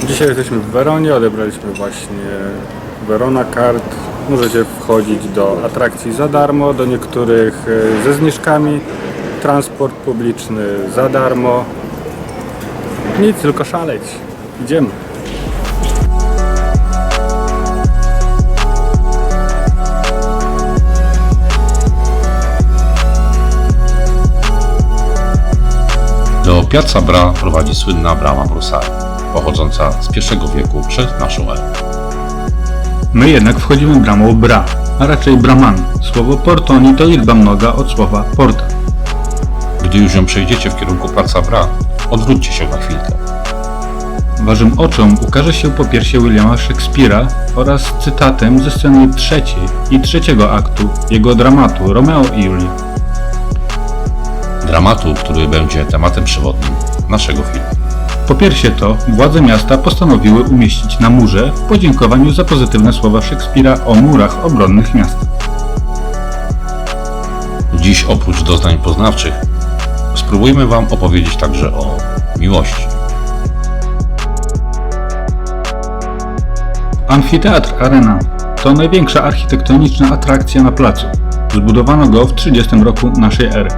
Dzisiaj jesteśmy w Weronie, odebraliśmy właśnie Verona Card. Możecie wchodzić do atrakcji za darmo, do niektórych ze zniżkami. Transport publiczny za darmo. Nic, tylko szaleć. Idziemy. Do Piazza Bra prowadzi słynna brama Brussari, pochodząca z I wieku przed naszą erą. My jednak wchodzimy bramą Bra, a raczej Braman. Słowo Portoni to liczba mnoga od słowa porta. Gdy już ją przejdziecie w kierunku Piazza Bra, odwróćcie się na chwilkę. Waszym oczom ukaże się popiersie Williama Shakespeare'a oraz cytatem ze sceny trzeciej i trzeciego aktu jego dramatu Romeo i Julia. Dramatu, który będzie tematem przewodnim naszego filmu. Popiersie to władze miasta postanowiły umieścić na murze w podziękowaniu za pozytywne słowa Shakespeare'a o murach obronnych miasta. Dziś oprócz doznań poznawczych spróbujemy Wam opowiedzieć także o miłości. Amfiteatr Arena to największa architektoniczna atrakcja na placu. Zbudowano go w 30 roku naszej ery.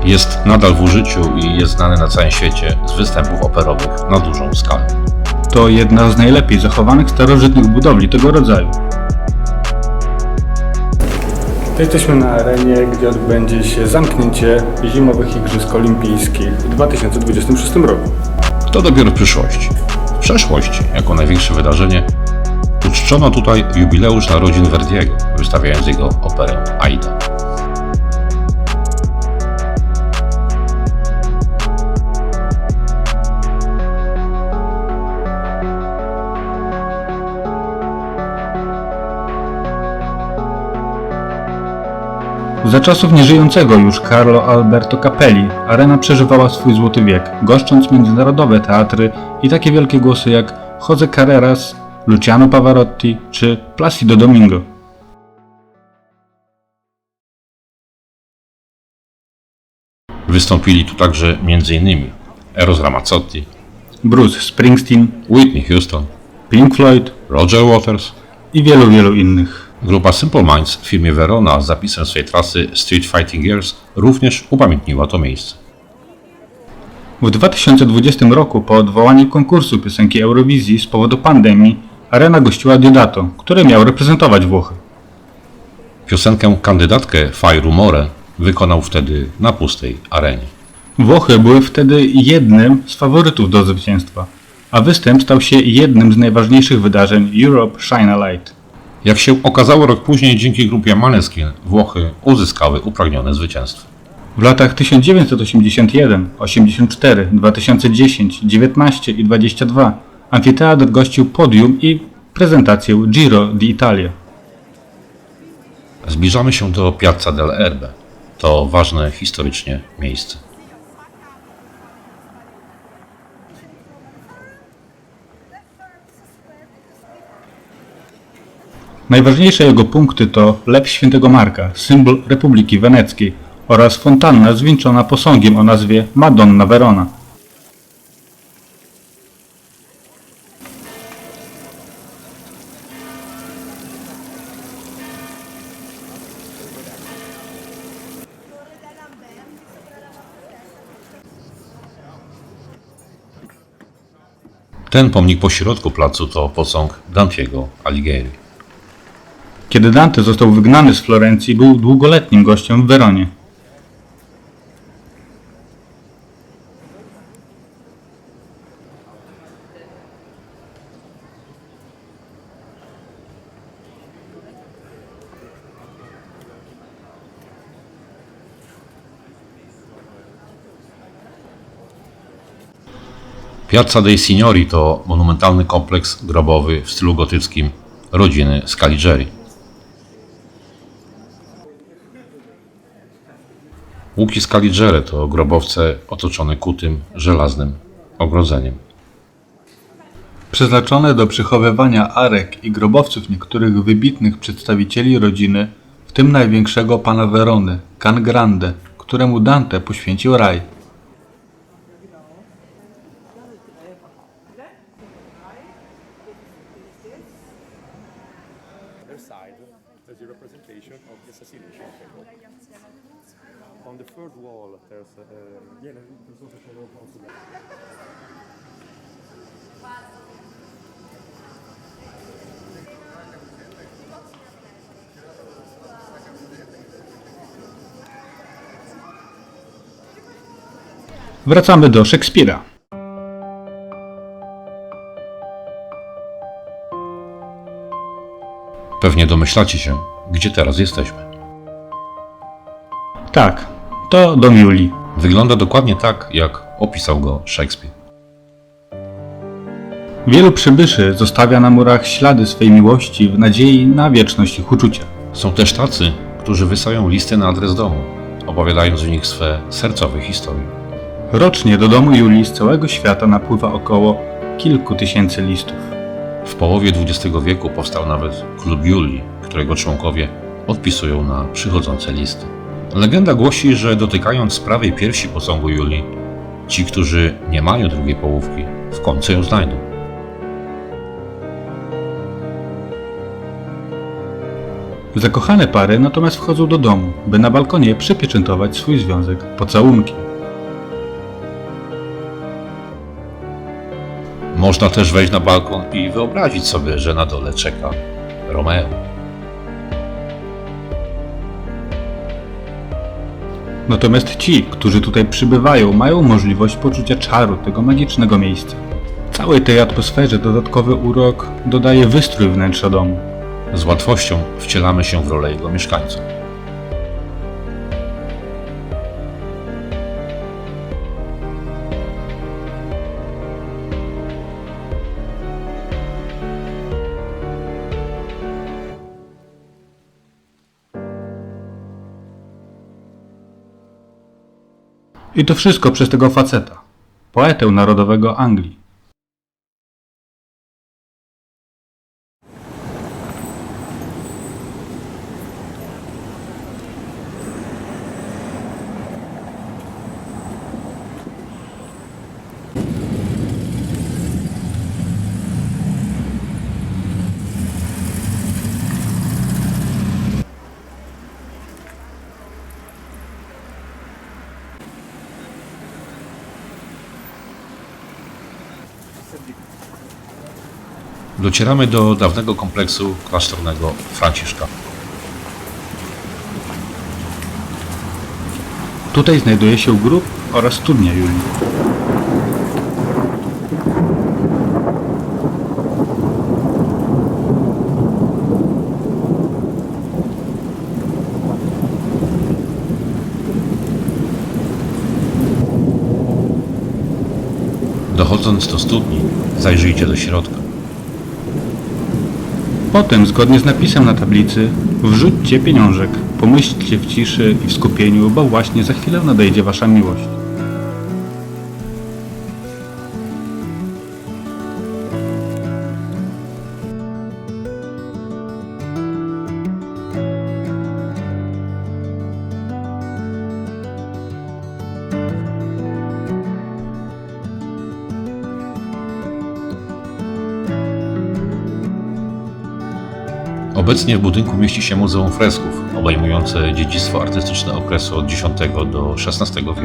Jest nadal w użyciu i jest znany na całym świecie z występów operowych na dużą skalę. To jedna z najlepiej zachowanych starożytnych budowli tego rodzaju. Jesteśmy na arenie, gdzie odbędzie się zamknięcie Zimowych Igrzysk Olimpijskich w 2026 roku. To dopiero w przyszłości. W przeszłości, jako największe wydarzenie, uczczono tutaj jubileusz narodzin Verdiego, wystawiając jego operę Aida. Za czasów nieżyjącego już Carlo Alberto Capelli arena przeżywała swój złoty wiek, goszcząc międzynarodowe teatry i takie wielkie głosy jak José Carreras, Luciano Pavarotti czy Placido Domingo. Wystąpili tu także m.in. Eros Ramazzotti, Bruce Springsteen, Whitney Houston, Pink Floyd Roger Waters. i wielu innych. Grupa Simple Minds w firmie Verona z zapisem swej trasy Street Fighting Girls również upamiętniła to miejsce. W 2020 roku po odwołaniu konkursu piosenki Eurowizji z powodu pandemii arena gościła Diodato, który miał reprezentować Włochy. Piosenkę kandydatkę Fai Rumore wykonał wtedy na pustej arenie. Włochy były wtedy jednym z faworytów do zwycięstwa, a występ stał się jednym z najważniejszych wydarzeń Europe Shine a Light. Jak się okazało rok później, dzięki grupie Måneskin Włochy uzyskały upragnione zwycięstwo. W latach 1981, 84, 2010, 19 i 22 amfiteatr gościł podium i prezentację Giro d'Italia. Zbliżamy się do Piazza del Erbe. To ważne historycznie miejsce. Najważniejsze jego punkty to Lew Świętego Marka, symbol Republiki Weneckiej, oraz fontanna zwieńczona posągiem o nazwie Madonna Verona. Ten pomnik pośrodku placu to posąg Dante'ego Alighieri. Kiedy Dante został wygnany z Florencji, był długoletnim gościem w Weronie. Piazza dei Signori to monumentalny kompleks grobowy w stylu gotyckim rodziny Scaligeri. Łuki Scaligere to grobowce otoczone kutym, żelaznym ogrodzeniem. Przeznaczone do przechowywania arek i grobowców niektórych wybitnych przedstawicieli rodziny, w tym największego pana Verony, Can Grande, któremu Dante poświęcił raj. side, there's the representation of the assassination of Pedro. On the third wall, there's there's also shadow also there. Wracamy do Szekspira. Pewnie domyślacie się, gdzie teraz jesteśmy. Tak, to dom Julii. Wygląda dokładnie tak, jak opisał go Szekspir. Wielu przybyszy zostawia na murach ślady swej miłości w nadziei na wieczność ich uczucia. Są też tacy, którzy wysyłają listy na adres domu, opowiadając w nich swe sercowe historie. Rocznie do domu Julii z całego świata napływa około kilku tysięcy listów. W połowie XX wieku powstał nawet Klub Julii, którego członkowie odpisują na przychodzące listy. Legenda głosi, że dotykając prawej piersi posągu Julii, ci, którzy nie mają drugiej połówki, w końcu ją znajdą. Zakochane pary natomiast wchodzą do domu, by na balkonie przypieczętować swój związek pocałunkiem. Można też wejść na balkon i wyobrazić sobie, że na dole czeka Romeo. Natomiast ci, którzy tutaj przybywają, mają możliwość poczucia czaru tego magicznego miejsca. Całej tej atmosferze dodatkowy urok dodaje wystrój wnętrza domu. Z łatwością wcielamy się w rolę jego mieszkańców. I to wszystko przez tego faceta, poetę narodowego Anglii. Docieramy do dawnego kompleksu klasztornego Franciszka. Tutaj znajduje się grób oraz studnia Julii. Dochodząc do studni, zajrzyjcie do środka. Potem, zgodnie z napisem na tablicy, wrzućcie pieniążek, pomyślcie w ciszy i w skupieniu, bo właśnie za chwilę nadejdzie wasza miłość. Obecnie w budynku mieści się Muzeum Fresków, obejmujące dziedzictwo artystyczne okresu od X do XVI wieku.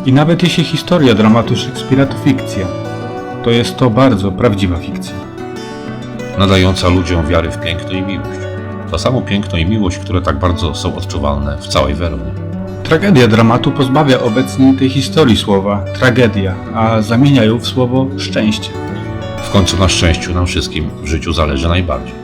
I nawet jeśli historia dramatu Szekspira to fikcja, to jest to bardzo prawdziwa fikcja. Nadająca ludziom wiary w piękno i miłość. To samo piękno i miłość, które tak bardzo są odczuwalne w całej Weronie. Tragedia dramatu pozbawia obecnie tej historii słowa tragedia, a zamienia ją w słowo szczęście. W końcu na szczęściu nam wszystkim w życiu zależy najbardziej.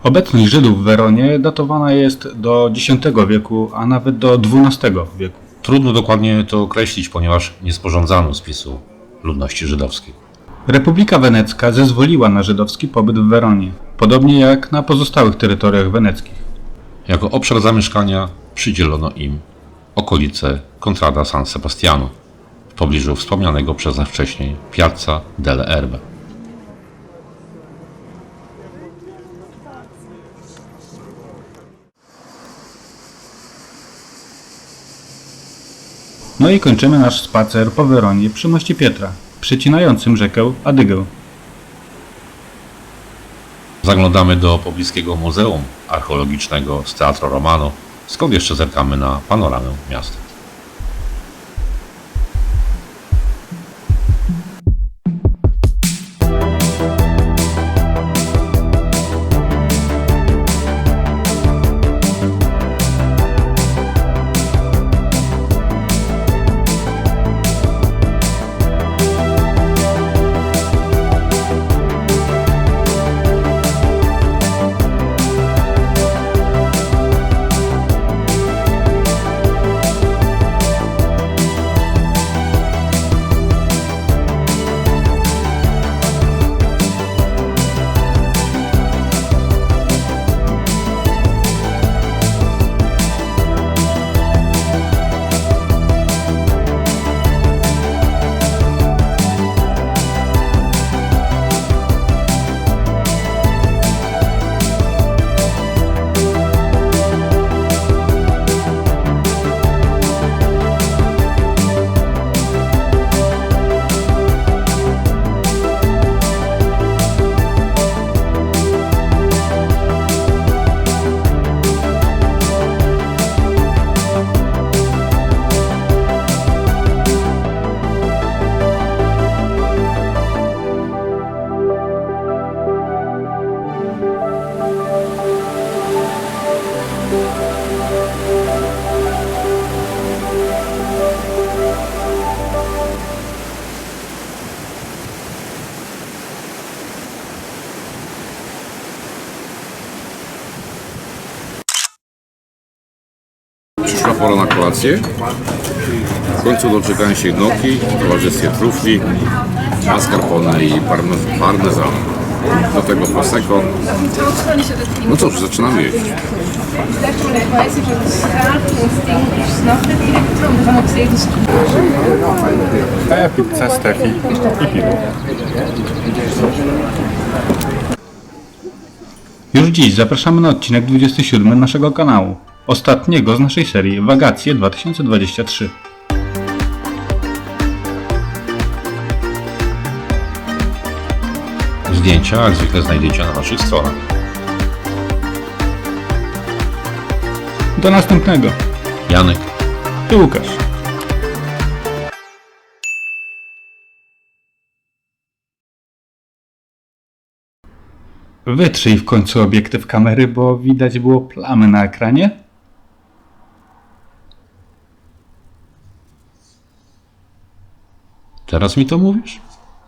Obecność Żydów w Weronie datowana jest do X wieku, a nawet do XII wieku. Trudno dokładnie to określić, ponieważ nie sporządzano spisu ludności żydowskiej. Republika Wenecka zezwoliła na żydowski pobyt w Weronie, podobnie jak na pozostałych terytoriach weneckich. Jako obszar zamieszkania przydzielono im okolice Contrada San Sebastiano w pobliżu wspomnianego przez nas wcześniej Piazza delle Erbe. No i kończymy nasz spacer po Weronie przy moście Pietra, przecinającym rzekę Adygę. Zaglądamy do pobliskiego Muzeum Archeologicznego z Teatro Romano, skąd jeszcze zerkamy na panoramę miasta. Przyszła pora na kolację. W końcu doczekałem się gnocchi w towarzystwie trufli, mascarpone i parmezan. Do tego prosecco. No cóż, zaczynamy jeść. Pizza, stefi i piwo. Już dziś zapraszamy na odcinek 27 naszego kanału, ostatniego z naszej serii Wakacje 2023. Zdjęcia jak zwykle znajdziecie na naszych stronach. Do następnego. Janek. I Łukasz. Wytrzyj w końcu obiektyw kamery, bo widać było plamy na ekranie. Teraz mi to mówisz?